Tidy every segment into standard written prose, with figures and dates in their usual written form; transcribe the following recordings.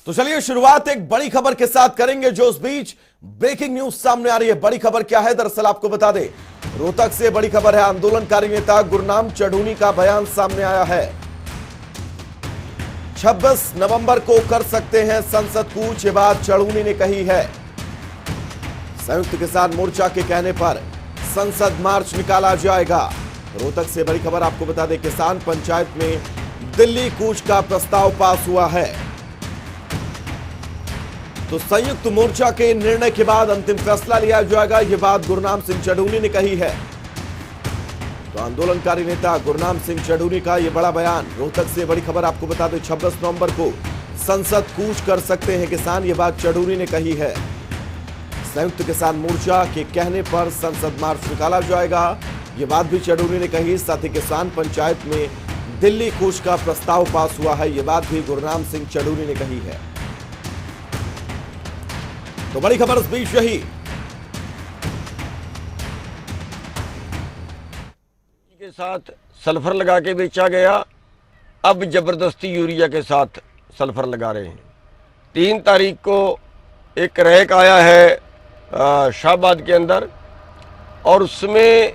तो चलिए शुरुआत एक बड़ी खबर के साथ करेंगे जो उस बीच ब्रेकिंग न्यूज सामने आ रही है। बड़ी खबर क्या है, दरअसल आपको बता दें, रोहतक से बड़ी खबर है। आंदोलनकारी नेता गुरनाम चढ़ूनी का बयान सामने आया है। 26 नवंबर को कर सकते हैं संसद कूच, ये बात चढ़ूनी ने कही है। संयुक्त किसान मोर्चा के कहने पर संसद मार्च निकाला जाएगा। रोहतक से बड़ी खबर आपको बता दें, किसान पंचायत में दिल्ली कूच का प्रस्ताव पास हुआ है। तो संयुक्त मोर्चा के निर्णय के बाद अंतिम फैसला लिया जाएगा, यह बात गुरनाम सिंह चढ़ूनी ने कही है। तो आंदोलनकारी नेता गुरनाम सिंह चढ़ूनी का यह बड़ा बयान। रोहतक से बड़ी खबर आपको बता दें, 26 नवंबर को संसद कूच कर सकते हैं किसान, यह बात चढ़ूनी ने कही है। संयुक्त किसान मोर्चा के कहने पर संसद मार्च निकाला जाएगा, यह बात भी चढ़ूनी ने कही। साथ ही किसान पंचायत में दिल्ली कूच का प्रस्ताव पास हुआ है, यह बात भी गुरनाम सिंह चढ़ूनी ने कही है। तो बड़ी खबर इस बीच यही के साथ सल्फर लगा के बेचा गया, अब जबरदस्ती यूरिया के साथ सल्फर लगा रहे हैं। 3 तारीख को एक रैक आया है शाहबाद के अंदर, और उसमें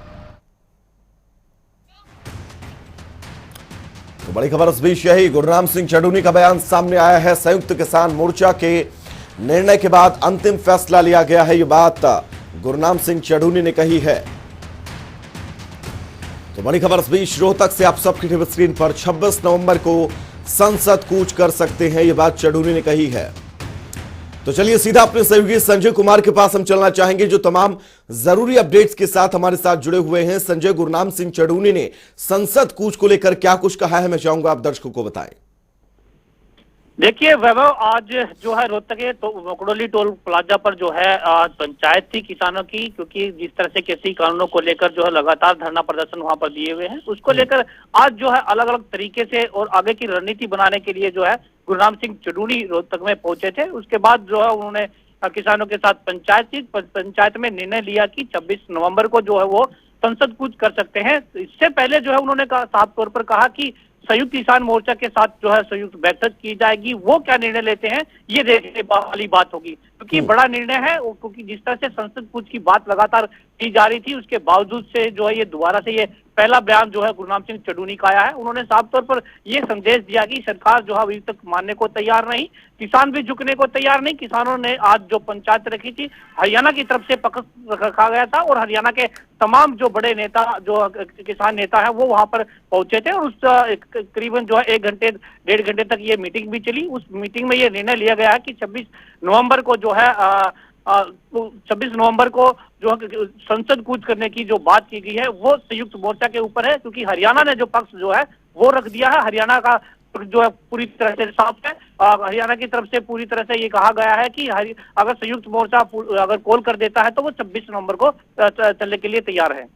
तो बड़ी खबर इस बीच यही गुरनाम सिंह चढ़ूनी का बयान सामने आया है। संयुक्त किसान मोर्चा के निर्णय के बाद अंतिम फैसला लिया गया है, यह बात गुरनाम सिंह चढ़ूनी ने कही है। तो बड़ी खबर इस बीच रोहतक से आप सबकी टीवी स्क्रीन पर 26 नवंबर को संसद कूच कर सकते हैं, यह बात चढ़ूनी ने कही है। तो चलिए सीधा अपने सहयोगी संजय कुमार के पास हम चलना चाहेंगे, जो तमाम जरूरी अपडेट्स के साथ हमारे साथ जुड़े हुए हैं। संजय, गुरनाम सिंह चढ़ूनी ने संसद कूच को लेकर क्या कुछ कहा है, मैं चाहूंगा आप दर्शकों को बताएं। देखिए वैभव, आज जो है रोहतक के मकड़ोली टोल प्लाजा पर जो है आज पंचायत थी किसानों की, क्योंकि जिस तरह से कृषि कानूनों को लेकर जो है लगातार धरना प्रदर्शन वहां पर दिए हुए हैं, उसको लेकर आज जो है अलग अलग तरीके से और आगे की रणनीति बनाने के लिए जो है गुरनाम सिंह चढ़ूनी रोहतक में पहुंचे थे। उसके बाद जो है उन्होंने किसानों के साथ पंचायत थी। पंचायत में निर्णय लिया कि 26 नवम्बर को जो है वो संसद कूच कर सकते हैं। इससे पहले जो है उन्होंने साफ तौर पर कहा कि संयुक्त किसान मोर्चा के साथ जो है संयुक्त बैठक की जाएगी, वो क्या निर्णय लेते हैं ये देखने वाली बात होगी, क्योंकि बड़ा निर्णय है। क्योंकि जिस तरह से संसद कूच की बात लगातार की जा रही थी, उसके बावजूद से जो है ये दोबारा से ये पहला बयान जो है गुरनाम सिंह चढ़ूनी का आया है। उन्होंने साफ तौर पर ये संदेश दिया कि सरकार जो है अभी तक मानने को तैयार नहीं, किसान भी झुकने को तैयार नहीं। किसानों ने आज जो पंचायत रखी थी, हरियाणा की तरफ से पक्ष रखा गया था, और हरियाणा के तमाम जो बड़े नेता, जो किसान नेता है, वो वहां पर पहुंचे थे, और उस करीबन जो है 1 घंटे 1.5 घंटे तक ये मीटिंग भी चली। उस मीटिंग में ये निर्णय लिया गया है कि 26 नवंबर को जो है 26 नवंबर को जो संसद कूच करने की जो बात की गई है वो संयुक्त मोर्चा के ऊपर है, क्योंकि हरियाणा ने जो पक्ष जो है वो रख दिया है। हरियाणा का जो है पूरी तरह से साफ है। हरियाणा की तरफ से पूरी तरह से ये कहा गया है कि अगर संयुक्त मोर्चा अगर कॉल कर देता है तो वो 26 नवंबर को चलने के लिए तैयार है।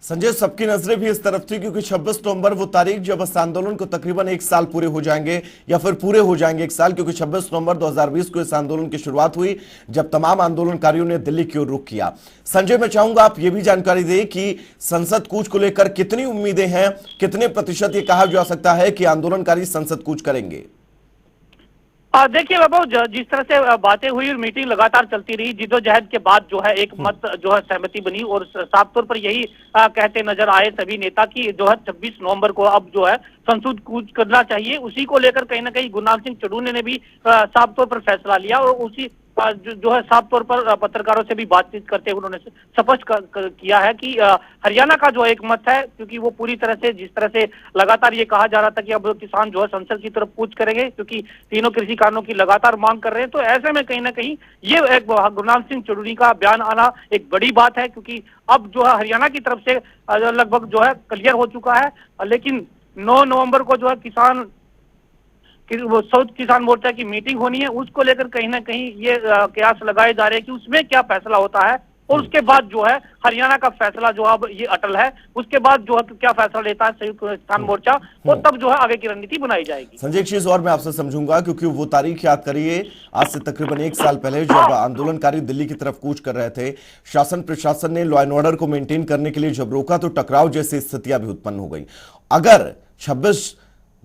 संजय, सबकी नजरें भी इस तरफ थी, क्योंकि 26 नवंबर वो तारीख जब इस आंदोलन को तकरीबन 1 साल पूरे हो जाएंगे, या फिर पूरे हो जाएंगे 1 साल, क्योंकि 26 नवंबर 2020 को इस आंदोलन की शुरुआत हुई, जब तमाम आंदोलनकारियों ने दिल्ली की ओर रुख किया। संजय, मैं चाहूंगा आप ये भी जानकारी दें कि संसद कूच को लेकर कितनी उम्मीदें हैं, कितने प्रतिशत ये कहा जा सकता है कि आंदोलनकारी संसद कूच करेंगे? देखिए बाबू, जिस तरह से बातें हुई और मीटिंग लगातार चलती रही, जिदोजहद के बाद जो है एक मत जो है सहमति बनी, और साफ तौर पर यही कहते नजर आए सभी नेता कि जो है 26 नवंबर को अब जो है संसद कूच करना चाहिए। उसी को लेकर कहीं ना कहीं गुरनाम सिंह चढ़ूनी ने भी साफ तौर पर फैसला लिया, और उसी जो है साफ तौर पर पत्रकारों से भी बातचीत करते हुए उन्होंने स्पष्ट किया है कि हरियाणा का जो एक मत है, क्योंकि वो पूरी तरह से जिस तरह से लगातार ये कहा जा रहा था कि अब किसान जो है संसद की तरफ कूच करेंगे, क्योंकि तीनों कृषि कानूनों की लगातार मांग कर रहे हैं, तो ऐसे में कहीं ना कहीं ये एक गुरनाम सिंह चढ़ूनी का बयान आना एक बड़ी बात है, क्योंकि अब जो है हरियाणा की तरफ से लगभग जो है क्लियर हो चुका है। लेकिन 9 नवंबर को जो है वो संयुक्त किसान मोर्चा की मीटिंग होनी है, उसको लेकर कहीं ना कहीं ये कयास लगाए जा रहे हैं कि उसमें क्या फैसला होता है, और उसके बाद जो है हरियाणा का फैसला जो अब ये अटल है, उसके बाद जो है क्या फैसला लेता है संयुक्त किसान मोर्चा, और तब जो है आगे की रणनीति बनाई जाएगी। संजय, एक चीज और मैं आपसे समझूंगा, क्योंकि वो तारीख याद करिए, आज से तकरीबन 1 साल पहले जब आंदोलनकारी दिल्ली की तरफ कूच कर रहे थे, शासन प्रशासन ने लॉ एंड ऑर्डर को मेंटेन करने के लिए जब रोका तो टकराव जैसी स्थितियां भी उत्पन्न हो गई। अगर 26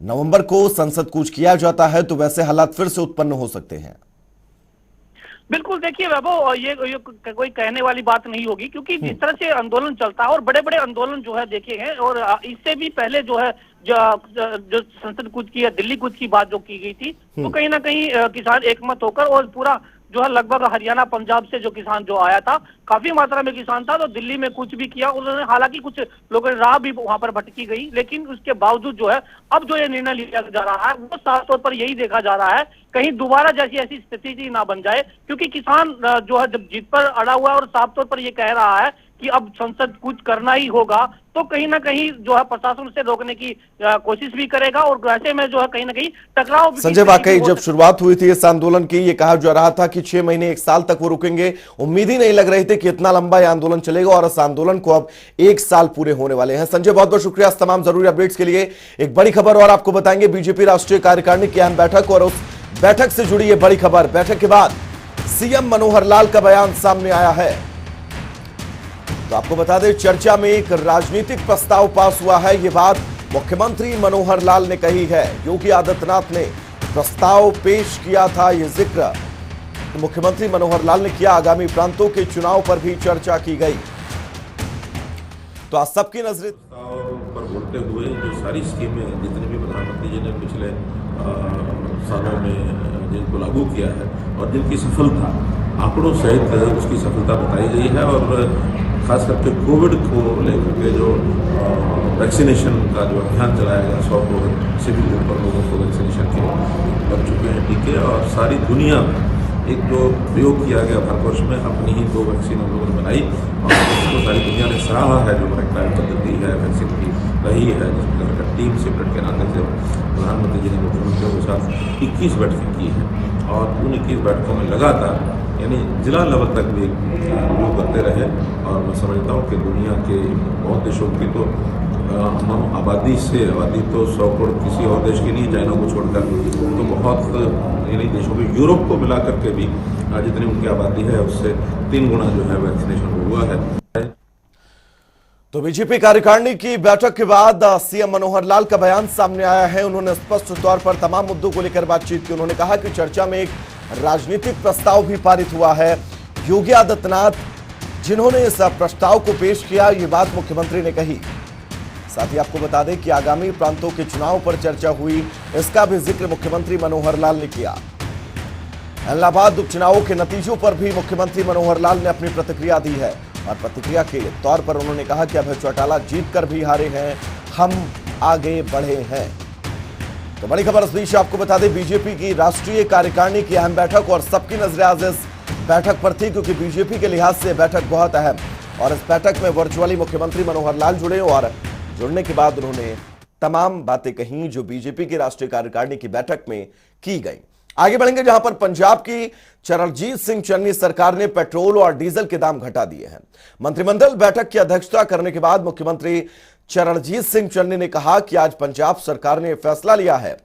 नवंबर को संसद कूच किया जाता है तो वैसे हालात फिर से उत्पन्न हो सकते हैं। बिल्कुल, देखिए वैभव, ये कोई कहने वाली बात नहीं होगी, क्योंकि जिस तरह से आंदोलन चलता है और बड़े बड़े आंदोलन जो है देखे हैं, और इससे भी पहले जो है जो संसद कूच की या दिल्ली कूच की बात जो की गई थी, तो कहीं ना कहीं किसान एकमत होकर, और पूरा जो है लगभग हरियाणा पंजाब से जो किसान जो आया था, काफी मात्रा में किसान था, तो दिल्ली में कुछ भी किया उन्होंने। हालांकि कुछ लोगों ने राह भी वहां पर भटकी गई, लेकिन उसके बावजूद जो है अब जो ये निर्णय लिया जा रहा है वो साफ तौर पर यही देखा जा रहा है कहीं दोबारा जैसी ऐसी स्थिति ना बन जाए, क्योंकि किसान जो है जब जीत पर अड़ा हुआ है और साफ तौर पर ये कह रहा है कि अब संसद कुछ करना ही होगा, तो कहीं ना कहीं जो है प्रशासन उसे रोकने की कोशिश भी करेगा, और ऐसे में जो है कहीं ना कहीं टकराव भी। संजय, वाकई जब शुरुआत हुई थी इस आंदोलन की, ये कहा जा रहा था कि 6 महीने 1 साल तक वो रुकेंगे। उम्मीद ही नहीं लग रही थी कि इतना लंबा ये आंदोलन चलेगा, और इस आंदोलन को अब 1 साल पूरे होने वाले हैं। संजय, बहुत बहुत शुक्रिया इस तमाम जरूरी अपडेट्स के लिए। एक बड़ी खबर और आपको बताएंगे, बीजेपी राष्ट्रीय कार्यकारिणी की अहम बैठक, और उस बैठक से जुड़ी ये बड़ी खबर। बैठक के बाद सीएम मनोहर लाल का बयान सामने आया है। तो आपको बता दें, चर्चा में एक राजनीतिक प्रस्ताव पास हुआ है। ये बात मुख्यमंत्री मनोहर लाल ने कही है। योगी आदित्यनाथ ने प्रस्ताव पेश किया था, ये जिक्र मुख्यमंत्री मनोहर लाल ने किया। आगामी प्रांतों के चुनाव पर भी चर्चा की गई। तो आज सबकी नजरें पर बोलते हुए जो सारी स्कीमें जितनी भी प्रधानमंत्री जी ने पिछले सालों में जिनको लागू किया है और जिनकी सफलता आंकड़ों सहित उसकी सफलता बताई गई है, और खास करके कोविड को लेकर के जो वैक्सीनेशन का जो अभियान चलाया गया, 100 करोड़ से भी ऊपर लोगों को वैक्सीनेशन के लग चुके हैं टीके, और सारी दुनिया में एक जो प्रयोग किया गया भारतवर्ष में, अपनी ही 2 वैक्सीन हम लोगों ने बनाई और उसको सारी दुनिया ने सराहा है। जो ट्रायल पद्धति है वैक्सीन की रही है, जिसमें टीम सेपरेट के नाते से प्रधानमंत्री जी ने मुख्यमंत्रियों के साथ 21 बैठकें की हैं, और उन 21 बैठकों में लगातार यानी जिला लेवल तक भी रिव्यू करते रहे। और मैं समझता हूँ कि दुनिया के बहुत देशों की तो हम आबादी तो 100 करोड़ किसी और देश की नहीं, चाइना को छोड़कर, तो बहुत यानी देशों में यूरोप को मिला करके भी जितनी उनकी आबादी है उससे 3 गुना जो है वैक्सीनेशन हुआ है। तो बीजेपी कार्यकारिणी की बैठक के बाद सीएम मनोहर लाल का बयान सामने आया है। उन्होंने स्पष्ट तौर पर तमाम मुद्दों को लेकर बातचीत की। उन्होंने कहा कि चर्चा में एक राजनीतिक प्रस्ताव भी पारित हुआ है। योगी आदित्यनाथ जिन्होंने इस प्रस्ताव को पेश किया, ये बात मुख्यमंत्री ने कही। साथ ही आपको बता दें कि आगामी प्रांतों के चुनाव पर चर्चा हुई, इसका भी जिक्र मुख्यमंत्री मनोहर लाल ने किया। इलाहाबाद उपचुनावों के नतीजों पर भी मुख्यमंत्री मनोहर लाल ने अपनी प्रतिक्रिया दी है, और प्रतिक्रिया के तौर पर उन्होंने कहा कि अभय चौटाला जीतकर भी हारे हैं, हम आगे बढ़े हैं। तो बड़ी खबर इस बीच आपको बता दें, बीजेपी की राष्ट्रीय कार्यकारिणी की अहम बैठक, और सबकी नजरें आज इस बैठक पर थी, क्योंकि बीजेपी के लिहाज से बैठक बहुत अहम। और इस बैठक में वर्चुअली मुख्यमंत्री मनोहर लाल जुड़े, और जुड़ने के बाद उन्होंने तमाम बातें कहीं जो बीजेपी की राष्ट्रीय कार्यकारिणी की बैठक में की गई। आगे बढ़ेंगे, जहां पर पंजाब की चरणजीत सिंह चन्नी सरकार ने पेट्रोल और डीजल के दाम घटा दिए हैं। मंत्रिमंडल बैठक की अध्यक्षता करने के बाद मुख्यमंत्री चरणजीत सिंह चन्नी ने कहा कि आज पंजाब सरकार ने फैसला लिया है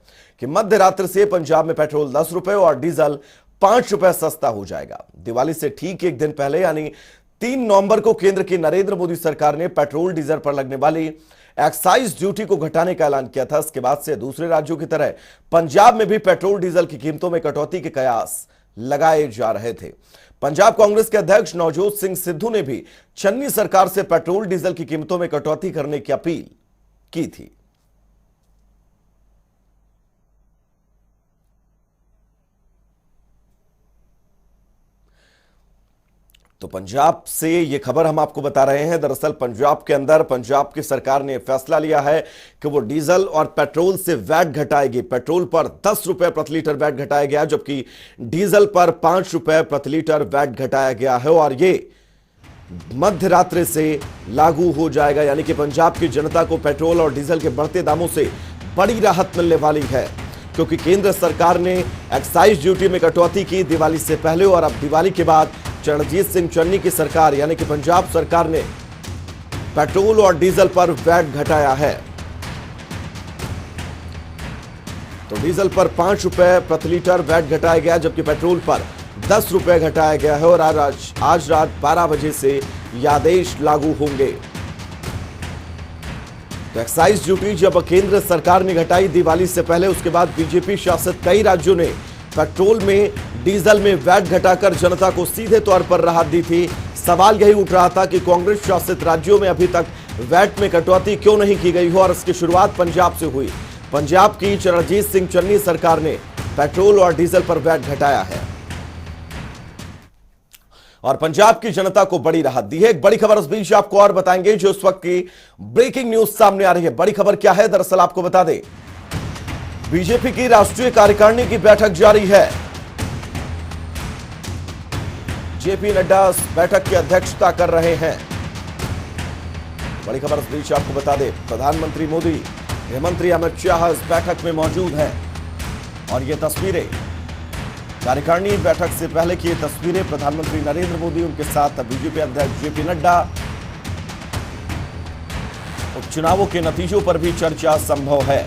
कि मध्य रात्रि से पंजाब में पेट्रोल 10 रुपए और डीजल 5 रुपए सस्ता हो जाएगा। दिवाली से ठीक 1 दिन पहले यानी 3 नवंबर को केंद्र की नरेंद्र मोदी सरकार ने पेट्रोल डीजल पर लगने वाली एक्साइज ड्यूटी को घटाने का ऐलान किया था। इसके बाद से दूसरे राज्यों की तरह पंजाब में भी पेट्रोल डीजल की कीमतों में कटौती के कयास लगाए जा रहे थे। पंजाब कांग्रेस के अध्यक्ष नवजोत सिंह सिद्धू ने भी चन्नी सरकार से पेट्रोल डीजल की कीमतों में कटौती करने की अपील की थी। तो पंजाब से ये खबर हम आपको बता रहे हैं। दरअसल पंजाब के अंदर पंजाब की सरकार ने फैसला लिया है कि वो डीजल और पेट्रोल से वैट घटाएगी। पेट्रोल पर 10 रुपए प्रति लीटर वैट घटाया गया, जबकि डीजल पर 5 रुपए प्रति लीटर वैट घटाया गया है, और ये मध्य रात्रि से लागू हो जाएगा। यानी कि पंजाब की जनता को पेट्रोल और डीजल के बढ़ते दामों से बड़ी राहत मिलने वाली है, क्योंकि केंद्र सरकार ने एक्साइज ड्यूटी में कटौती की दिवाली से पहले, और अब दिवाली के बाद चरणजीत सिंह चन्नी की सरकार यानी कि पंजाब सरकार ने पेट्रोल और डीजल पर वैट घटाया है। तो डीजल पर 5 रुपए प्रति लीटर वैट घटाया गया, जबकि पेट्रोल पर 10 रुपए घटाया गया है, और आज रात 12 बजे से ये आदेश लागू होंगे। तो एक्साइज ड्यूटी जब केंद्र सरकार ने घटाई दिवाली से पहले, उसके बाद बीजेपी शासित कई राज्यों ने पेट्रोल में, डीजल में वैट घटाकर जनता को सीधे तौर पर राहत दी थी। सवाल यही उठ रहा था कि कांग्रेस शासित राज्यों में अभी तक वैट में कटौती क्यों नहीं की गई हो, और इसकी शुरुआत पंजाब से हुई। पंजाब की चरणजीत सिंह चन्नी सरकार ने पेट्रोल और डीजल पर वैट घटाया है और पंजाब की जनता को बड़ी राहत दी है। एक बड़ी खबर इस बीच आपको और बताएंगे, जो इस वक्त की ब्रेकिंग न्यूज सामने आ रही है। बड़ी खबर क्या है, दरअसल आपको बता दें, बीजेपी की राष्ट्रीय कार्यकारिणी की बैठक जारी है। जेपी नड्डा इस बैठक की अध्यक्षता कर रहे हैं। बड़ी खबर इस बीच आपको बता दें, प्रधानमंत्री मोदी, गृहमंत्री अमित शाह इस बैठक में मौजूद हैं और ये तस्वीरें कार्यकारिणी बैठक से पहले की तस्वीरें, प्रधानमंत्री नरेंद्र मोदी, उनके साथ बीजेपी अध्यक्ष जेपी नड्डा। उपचुनावों के नतीजों पर भी चर्चा संभव है।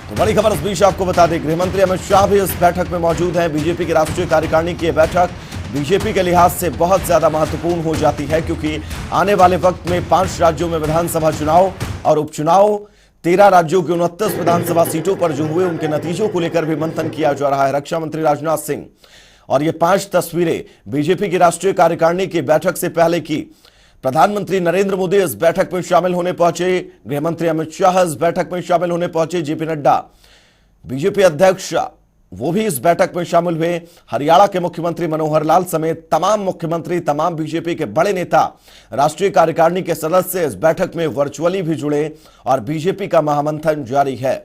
तो बड़ी खबर इस बीच आपको बता दें, गृहमंत्री अमित शाह भी इस बैठक में मौजूद हैं। बीजेपी की राष्ट्रीय कार्यकारिणी की बैठक बीजेपी के लिहाज से बहुत ज्यादा महत्वपूर्ण हो जाती है, क्योंकि आने वाले वक्त में 5 राज्यों में विधानसभा चुनाव और उपचुनाव, 13 राज्यों की 29 विधानसभा सीटों पर जो हुए उनके नतीजों को लेकर भी मंथन किया जा रहा है। रक्षा मंत्री राजनाथ सिंह और ये 5 तस्वीरें बीजेपी की राष्ट्रीय कार्यकारिणी की बैठक से पहले की। प्रधानमंत्री नरेंद्र मोदी इस बैठक में शामिल होने पहुंचे, गृहमंत्री अमित शाह इस बैठक में शामिल होने पहुंचे, जेपी नड्डा बीजेपी अध्यक्ष वो भी इस बैठक में शामिल हुए। हरियाणा के मुख्यमंत्री मनोहर लाल समेत तमाम मुख्यमंत्री, तमाम बीजेपी के बड़े नेता, राष्ट्रीय कार्यकारिणी के सदस्य इस बैठक में वर्चुअली भी जुड़े और बीजेपी का महामंथन जारी है।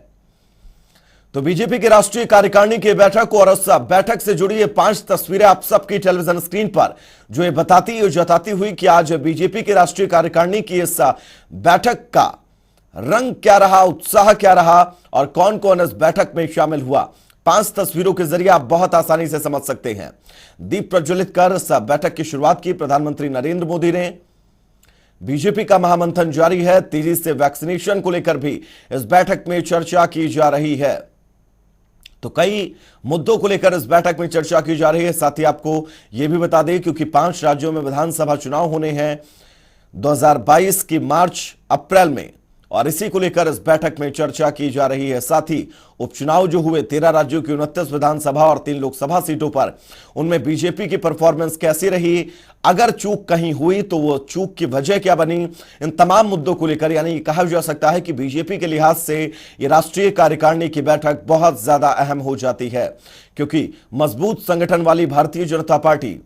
तो बीजेपी की राष्ट्रीय कार्यकारिणी की बैठक और उस बैठक से जुड़ी ये 5 तस्वीरें आप सबकी टेलीविजन स्क्रीन पर, जो ये जताती हुई कि आज बीजेपी की राष्ट्रीय कार्यकारिणी की इस बैठक का रंग क्या रहा, उत्साह क्या रहा और कौन कौन इस बैठक में शामिल हुआ। 5 तस्वीरों के जरिए आप बहुत आसानी से समझ सकते हैं। दीप प्रज्वलित कर इस बैठक की शुरुआत की प्रधानमंत्री नरेंद्र मोदी ने। बीजेपी का महामंथन जारी है। तेजी से वैक्सीनेशन को लेकर भी इस बैठक में चर्चा की जा रही है। तो कई मुद्दों को लेकर इस बैठक में चर्चा की जा रही है। साथ ही आपको यह भी बता दें, क्योंकि 5 राज्यों में विधानसभा चुनाव होने हैं 2022 की मार्च अप्रैल में, और इसी को लेकर इस बैठक में चर्चा की जा रही है। साथ ही उपचुनाव जो हुए 13 राज्यों की 29 विधानसभा और 3 लोकसभा सीटों पर, उनमें बीजेपी की परफॉर्मेंस कैसी रही, अगर चूक कहीं हुई तो वो चूक की वजह क्या बनी, इन तमाम मुद्दों को लेकर यानी कहा जा सकता है कि बीजेपी के लिहाज से ये राष्ट्रीय कार्यकारिणी की बैठक बहुत ज्यादा अहम हो जाती है, क्योंकि मजबूत संगठन वाली भारतीय जनता पार्टी,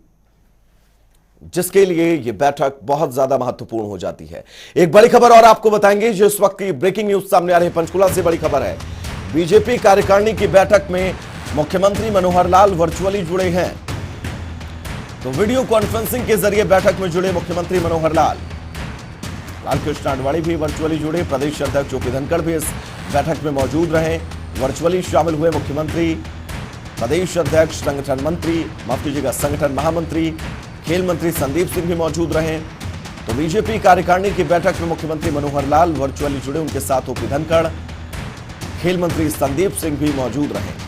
जिसके लिए यह बैठक बहुत ज्यादा महत्वपूर्ण हो जाती है। एक बड़ी खबर और आपको बताएंगे, जो इस वक्त की ब्रेकिंग न्यूज सामने आ रही है। पंचकुला से बड़ी खबर है, बीजेपी कार्यकारिणी की बैठक में मुख्यमंत्री मनोहर लाल वर्चुअली जुड़े हैं। तो वीडियो कॉन्फ्रेंसिंग के जरिए बैठक में जुड़े मुख्यमंत्री मनोहर लाल कृष्ण आडवाणी भी वर्चुअली जुड़े। प्रदेश अध्यक्ष ओपी धनखड़ भी इस बैठक में मौजूद रहे। वर्चुअली शामिल हुए मुख्यमंत्री, प्रदेश अध्यक्ष, संगठन मंत्री, माफ कीजिएगा, संगठन महामंत्री, खेल मंत्री संदीप सिंह भी मौजूद रहे। तो बीजेपी कार्यकारिणी की बैठक में मुख्यमंत्री मनोहर लाल वर्चुअली जुड़े, उनके साथ ओपी धनखड़, खेल मंत्री संदीप सिंह भी मौजूद रहे।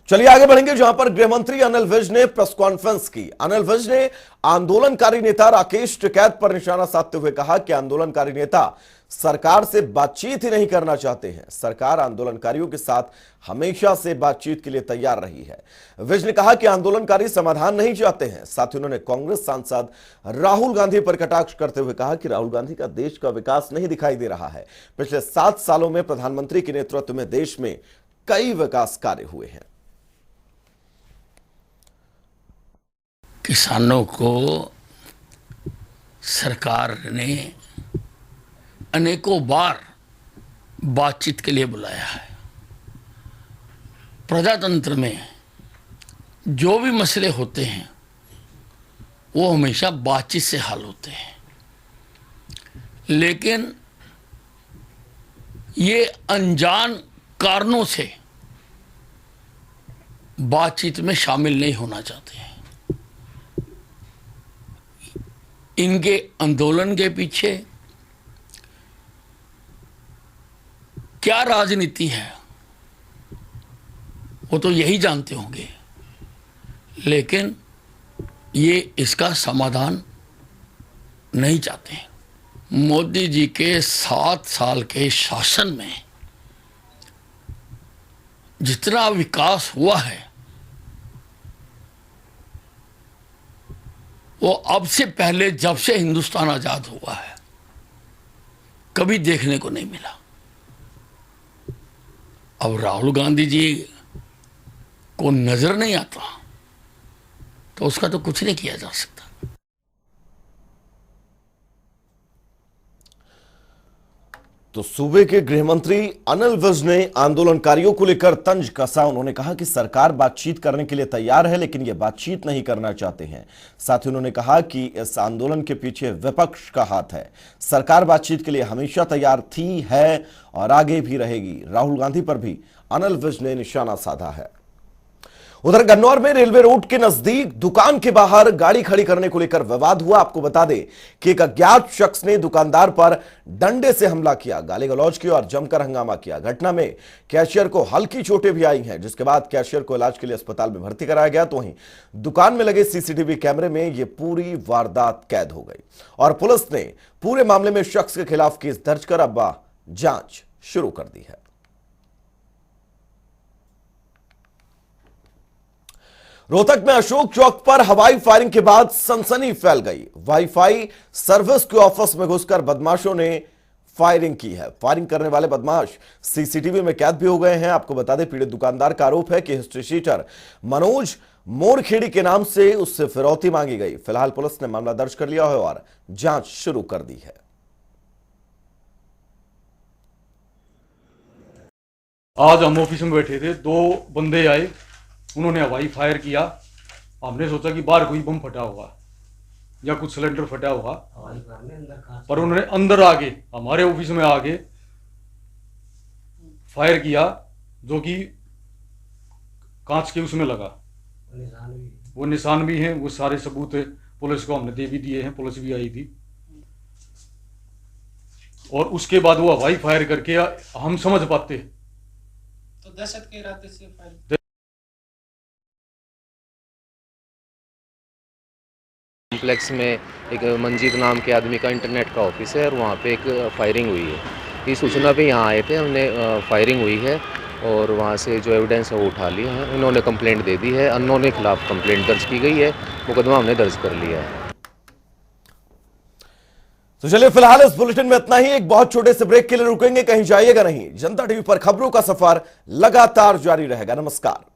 चलिए आगे बढ़ेंगे, जहां पर गृहमंत्री अनिल विज ने प्रेस कॉन्फ्रेंस की। अनिल विज ने आंदोलनकारी नेता राकेश टिकैत पर निशाना साधते हुए कहा कि आंदोलनकारी नेता सरकार से बातचीत ही नहीं करना चाहते हैं। सरकार आंदोलनकारियों के साथ हमेशा से बातचीत के लिए तैयार रही है। विज ने कहा कि आंदोलनकारी समाधान नहीं चाहते हैं। साथ ही उन्होंने कांग्रेस सांसद राहुल गांधी पर कटाक्ष करते हुए कहा कि राहुल गांधी का देश का विकास नहीं दिखाई दे रहा है। पिछले 7 सालों में प्रधानमंत्री के नेतृत्व में देश में कई विकास कार्य हुए हैं। किसानों को सरकार ने अनेकों बार बातचीत के लिए बुलाया है। प्रजातंत्र में जो भी मसले होते हैं वो हमेशा बातचीत से हल होते हैं, लेकिन ये अनजान कारणों से बातचीत में शामिल नहीं होना चाहते हैं। इनके आंदोलन के पीछे क्या राजनीति है वो तो यही जानते होंगे, लेकिन ये इसका समाधान नहीं चाहते हैं। मोदी जी के 7 साल के शासन में जितना विकास हुआ है वो अब से पहले जब से हिंदुस्तान आजाद हुआ है कभी देखने को नहीं मिला। अब राहुल गांधी जी को नजर नहीं आता तो उसका तो कुछ नहीं किया जा सकता। तो सूबे के गृह मंत्री अनिल विज ने आंदोलनकारियों को लेकर तंज कसा। उन्होंने कहा कि सरकार बातचीत करने के लिए तैयार है लेकिन ये बातचीत नहीं करना चाहते हैं। साथ ही उन्होंने कहा कि इस आंदोलन के पीछे विपक्ष का हाथ है। सरकार बातचीत के लिए हमेशा तैयार थी, है और आगे भी रहेगी। राहुल गांधी पर भी अनिल विज ने निशाना साधा है। उधर गन्नौर में रेलवे रोड के नजदीक दुकान के बाहर गाड़ी खड़ी करने को लेकर विवाद हुआ। आपको बता दें कि एक अज्ञात शख्स ने दुकानदार पर डंडे से हमला किया, गाली गलौज की और जमकर हंगामा किया। घटना में कैशियर को हल्की चोटें भी आई हैं, जिसके बाद कैशियर को इलाज के लिए अस्पताल में भर्ती कराया गया। तो वहीं दुकान में लगे सीसीटीवी कैमरे में यह पूरी वारदात कैद हो गई और पुलिस ने पूरे मामले में शख्स के खिलाफ केस दर्ज कर अब जांच शुरू कर दी है। रोहतक में अशोक चौक पर हवाई फायरिंग के बाद सनसनी फैल गई। वाईफाई सर्विस के ऑफिस में घुसकर बदमाशों ने फायरिंग की है। फायरिंग करने वाले बदमाश सीसीटीवी में कैद भी हो गए हैं। आपको बता दें पीड़ित दुकानदार का आरोप है कि हिस्ट्री शीटर मनोज मोरखेड़ी के नाम से उससे फिरौती मांगी गई। फिलहाल पुलिस ने मामला दर्ज कर लिया है और जांच शुरू कर दी है। आज हम ऑफिस में बैठे थे, 2 बंदे आए, उन्होंने हवाई फायर किया। हमने सोचा कि बाहर कोई बम फटा होगा या कुछ सिलेंडर फटा होगा, पर उन्होंने अंदर आके हमारे ऑफिस में आके फायर किया, जो कि कांच के उसमें लगा। वो निशान भी हैं, वो सारे सबूत पुलिस को हमने दे भी दिए हैं, पुलिस भी आई थी। और उसके बाद वो हवाई फायर करके हम समझ पाते तो दहशत के इरादे से फायर। कॉम्प्लेक्स में एक मंजीत नाम के आदमी का इंटरनेट का ऑफिस है और वहाँ पे एक फायरिंग हुई है। इस सूचना पे यहाँ आए थे, हमने फायरिंग हुई है और वहाँ से जो एविडेंस है वो उठा लिए हैं। उन्होंने कंप्लेंट दे दी है, अननोन के खिलाफ कंप्लेंट दर्ज की गई है, मुकदमा हमने दर्ज कर लिया है। तो चलिए फिलहाल इस बुलेटिन में इतना ही। एक बहुत छोटे से ब्रेक के लिए रुकेंगे, कहीं जाइएगा नहीं। जनता टीवी पर खबरों का सफर लगातार जारी रहेगा। नमस्कार।